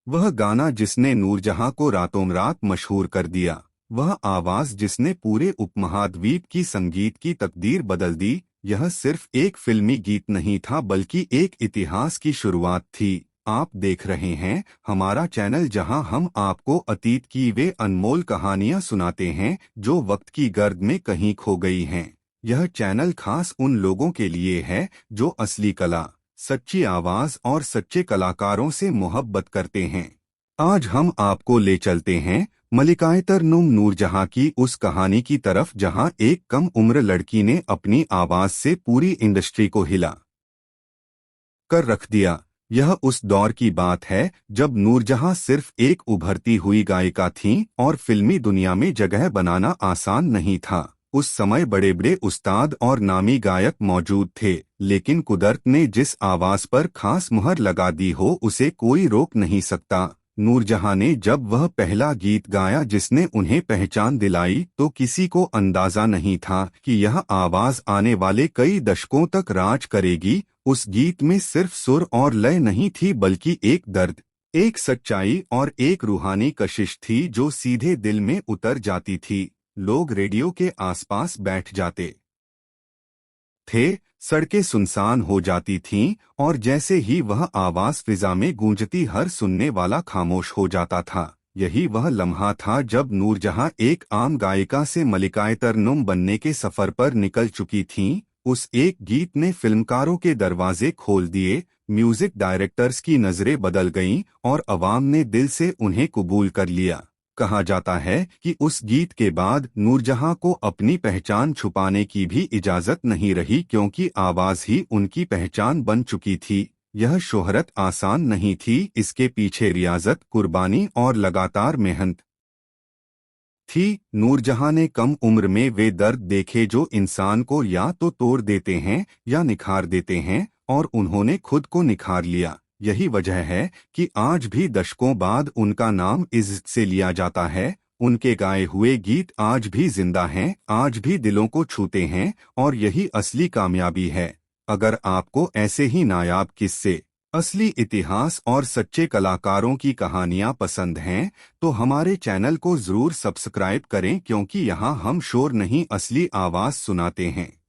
वह गाना जिसने नूरजहां को रातों-रात मशहूर कर दिया, वह आवाज जिसने पूरे उपमहाद्वीप की संगीत की तकदीर बदल दी, यह सिर्फ एक फिल्मी गीत नहीं था बल्कि एक इतिहास की शुरुआत थी। आप देख रहे हैं हमारा चैनल, जहां हम आपको अतीत की वे अनमोल कहानियां सुनाते हैं जो वक्त की गर्द में कहीं खो गई हैं। यह चैनल खास उन लोगों के लिए है जो असली कला, सच्ची आवाज और सच्चे कलाकारों से मोहब्बत करते हैं। आज हम आपको ले चलते हैं मलिकाए-तरन्नुम नूरजहां की उस कहानी की तरफ जहां एक कम उम्र लड़की ने अपनी आवाज से पूरी इंडस्ट्री को हिला कर रख दिया। यह उस दौर की बात है जब नूरजहां सिर्फ एक उभरती हुई गायिका थीं और फिल्मी दुनिया में जगह बनाना आसान नहीं था। उस समय बड़े बड़े उस्ताद और नामी गायक मौजूद थे, लेकिन कुदरत ने जिस आवाज पर खास मुहर लगा दी हो उसे कोई रोक नहीं सकता। नूरजहां ने जब वह पहला गीत गाया जिसने उन्हें पहचान दिलाई, तो किसी को अंदाजा नहीं था कि यह आवाज आने वाले कई दशकों तक राज करेगी। उस गीत में सिर्फ सुर और लय नहीं थी बल्कि एक दर्द, एक सच्चाई और एक रूहानी कशिश थी जो सीधे दिल में उतर जाती थी। लोग रेडियो के आसपास बैठ जाते थे, सड़कें सुनसान हो जाती थीं और जैसे ही वह आवाज फिजा में गूंजती हर सुनने वाला खामोश हो जाता था। यही वह लम्हा था जब नूरजहां एक आम गायिका से मलिकाए-तरन्नुम बनने के सफर पर निकल चुकी थीं। उस एक गीत ने फिल्मकारों के दरवाजे खोल दिए, म्यूजिक डायरेक्टर्स की नजरें बदल गईं और अवाम ने दिल से उन्हें कबूल कर लिया। कहा जाता है कि उस गीत के बाद नूरजहां को अपनी पहचान छुपाने की भी इजाजत नहीं रही, क्योंकि आवाज ही उनकी पहचान बन चुकी थी। यह शोहरत आसान नहीं थी, इसके पीछे रियाजत, कुर्बानी और लगातार मेहनत थी। नूरजहां ने कम उम्र में वे दर्द देखे जो इंसान को या तो तोड़ देते हैं या निखार देते हैं, और उन्होंने खुद को निखार लिया। यही वजह है कि आज भी दशकों बाद उनका नाम इज्जत से लिया जाता है। उनके गाए हुए गीत आज भी जिंदा हैं, आज भी दिलों को छूते हैं, और यही असली कामयाबी है। अगर आपको ऐसे ही नायाब किस्से, असली इतिहास और सच्चे कलाकारों की कहानियां पसंद हैं, तो हमारे चैनल को जरूर सब्सक्राइब करें, क्योंकि यहाँ हम शोर नहीं, असली आवाज सुनाते हैं।